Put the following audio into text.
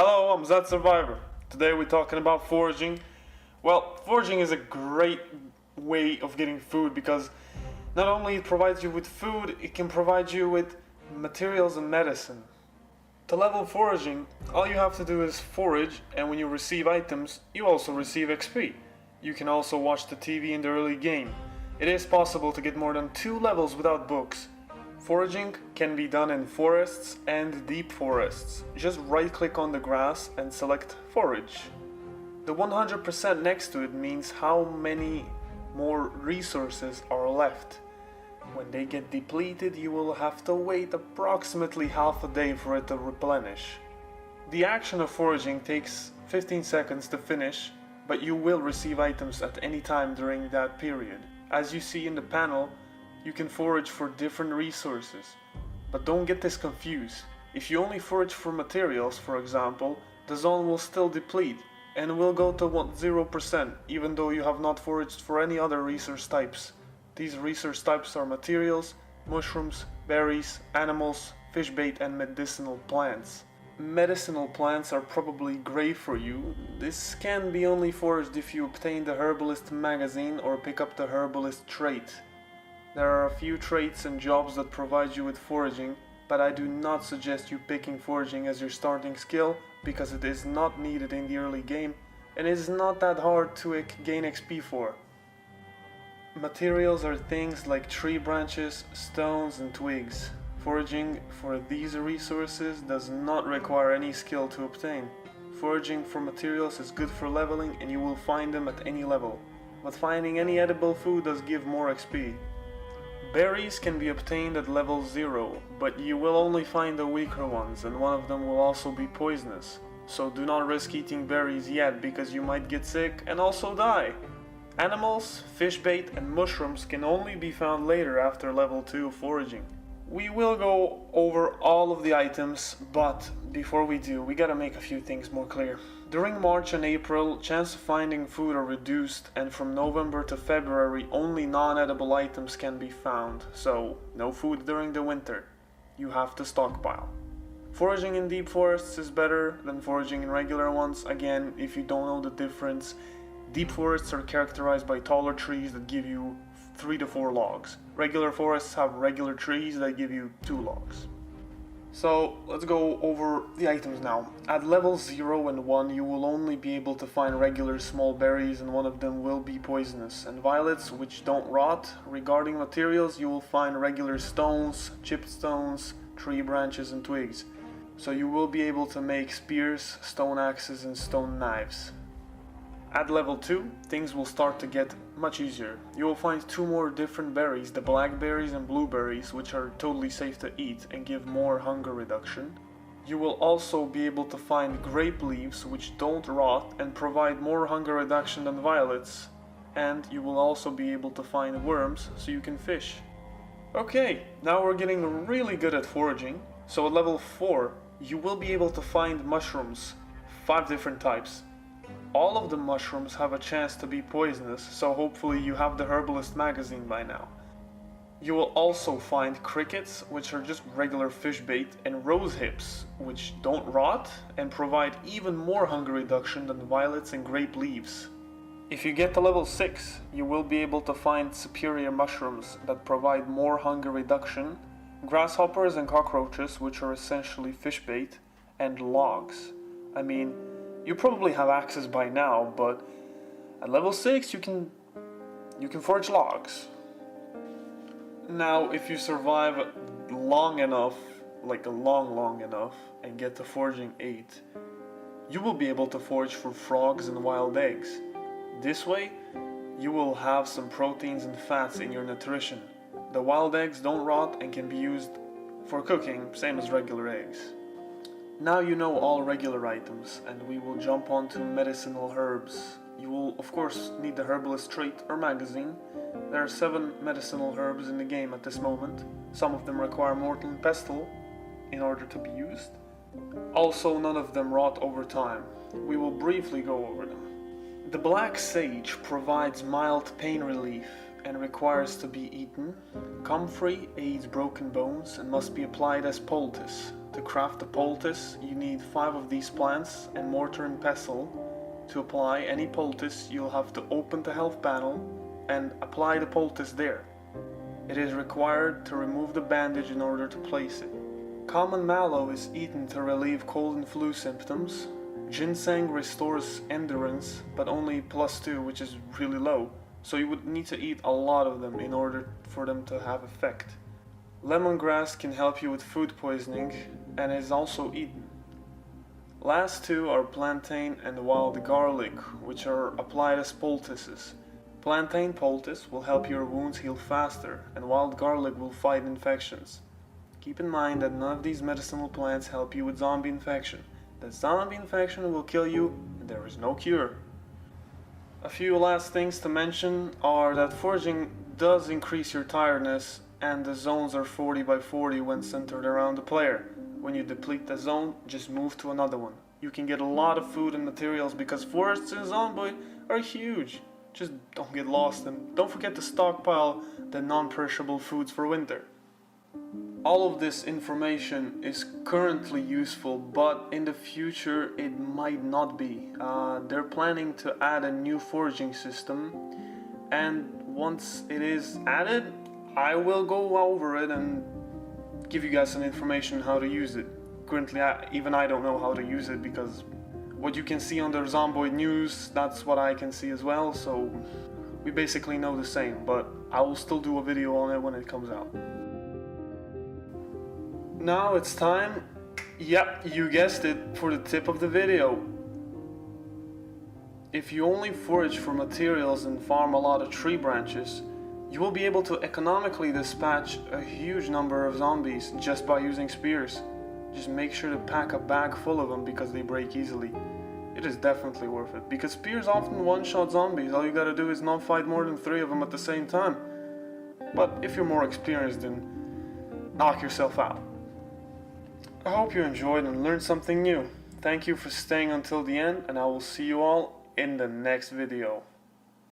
Hello, I'm Zach Beever. Today we're talking about foraging. Well, foraging is a great way of getting food because not only it provides you with food, it can provide you with materials and medicine. To level foraging, all you have to do is forage, and when you receive items, you also receive XP. You can also watch the TV in the early game. It is possible to get more than 2 levels without books. Foraging can be done in forests and deep forests. Just right click on the grass and select forage. The 100% next to it means how many more resources are left. When they get depleted, you will have to wait approximately half a day for it to replenish. The action of foraging takes 15 seconds to finish, but you will receive items at any time during that period. As you see in the panel, you can forage for different resources. But don't get this confused. If you only forage for materials, for example, the zone will still deplete and will go to 0% even though you have not foraged for any other resource types. These resource types are materials, mushrooms, berries, animals, fish bait and medicinal plants. Medicinal plants are probably great for you. This can be only foraged if you obtain the Herbalist magazine or pick up the Herbalist trait. There are a few traits and jobs that provide you with foraging, but I do not suggest you picking foraging as your starting skill because it is not needed in the early game and it is not that hard to gain XP for. Materials are things like tree branches, stones and twigs. Foraging for these resources does not require any skill to obtain. Foraging for materials is good for leveling and you will find them at any level, but finding any edible food does give more XP. Berries can be obtained at level 0, but you will only find the weaker ones and one of them will also be poisonous. So do not risk eating berries yet because you might get sick and also die. Animals, fish bait and mushrooms can only be found later after level 2 foraging. We will go over all of the items, but before we do, we gotta make a few things more clear. During March and April, chance of finding food are reduced, and from November to February only non-edible items can be found, so no food during the winter. You have to stockpile. Foraging in deep forests is better than foraging in regular ones. Again, if you don't know the difference, deep forests are characterized by taller trees that give you 3 to 4 logs. Regular forests have regular trees that give you 2 logs. So let's go over the items now. At levels 0 and 1 you will only be able to find regular small berries and one of them will be poisonous, and violets which don't rot. Regarding materials, you will find regular stones, chipped stones, tree branches and twigs. So you will be able to make spears, stone axes and stone knives. At level 2, things will start to get much easier. You will find 2 more different berries, the blackberries and blueberries, which are totally safe to eat and give more hunger reduction. You will also be able to find grape leaves, which don't rot and provide more hunger reduction than violets. And you will also be able to find worms, so you can fish. Okay, now we're getting really good at foraging. So at level 4, you will be able to find mushrooms, 5 different types. All of the mushrooms have a chance to be poisonous, so hopefully you have the Herbalist magazine by now. You will also find crickets, which are just regular fish bait, and rose hips, which don't rot and provide even more hunger reduction than violets and grape leaves. If you get to level 6, you will be able to find superior mushrooms that provide more hunger reduction, grasshoppers and cockroaches, which are essentially fish bait, and logs. I mean, you probably have access by now, but at level 6 you can forage logs. Now, if you survive long enough, like long enough, and get to foraging 8, you will be able to forage for frogs and wild eggs. This way, you will have some proteins and fats in your nutrition. The wild eggs don't rot and can be used for cooking, same as regular eggs. Now you know all regular items, and we will jump on to medicinal herbs. You will of course need the Herbalist trait or magazine. There are 7 medicinal herbs in the game at this moment. Some of them require mortal and pestle in order to be used. Also, none of them rot over time. We will briefly go over them. The black sage provides mild pain relief and requires to be eaten. Comfrey aids broken bones and must be applied as poultice. To craft the poultice, you need 5 of these plants and mortar and pestle. To apply any poultice, you'll have to open the health panel and apply the poultice there. It is required to remove the bandage in order to place it. Common mallow is eaten to relieve cold and flu symptoms. Ginseng restores endurance, but only +2, which is really low. So you would need to eat a lot of them in order for them to have effect. Lemongrass can help you with food poisoning and is also eaten. Last 2 are plantain and wild garlic, which are applied as poultices. Plantain poultice will help your wounds heal faster, and wild garlic will fight infections. Keep in mind that none of these medicinal plants help you with zombie infection. The zombie infection will kill you, and there is no cure. A few last things to mention are that foraging does increase your tiredness, and the zones are 40 by 40 when centered around the player. When you deplete the zone, just move to another one. You can get a lot of food and materials because forests in Zomboid are huge. Just don't get lost and don't forget to stockpile the non-perishable foods for winter. All of this information is currently useful, but in the future it might not be. They're planning to add a new foraging system, and once it is added, I will go over it and give you guys some information how to use it. Currently, even I don't know how to use it because what you can see on the Zomboid news, that's what I can see as well, so we basically know the same, but I will still do a video on it when it comes out. Now it's time, yep, you guessed it, for the tip of the video. If you only forage for materials and farm a lot of tree branches, you will be able to economically dispatch a huge number of zombies just by using spears. Just make sure to pack a bag full of them because they break easily. It is definitely worth it, because spears often one-shot zombies. All you gotta do is not fight more than 3 of them at the same time. But if you're more experienced, then knock yourself out. I hope you enjoyed and learned something new. Thank you for staying until the end, and I will see you all in the next video.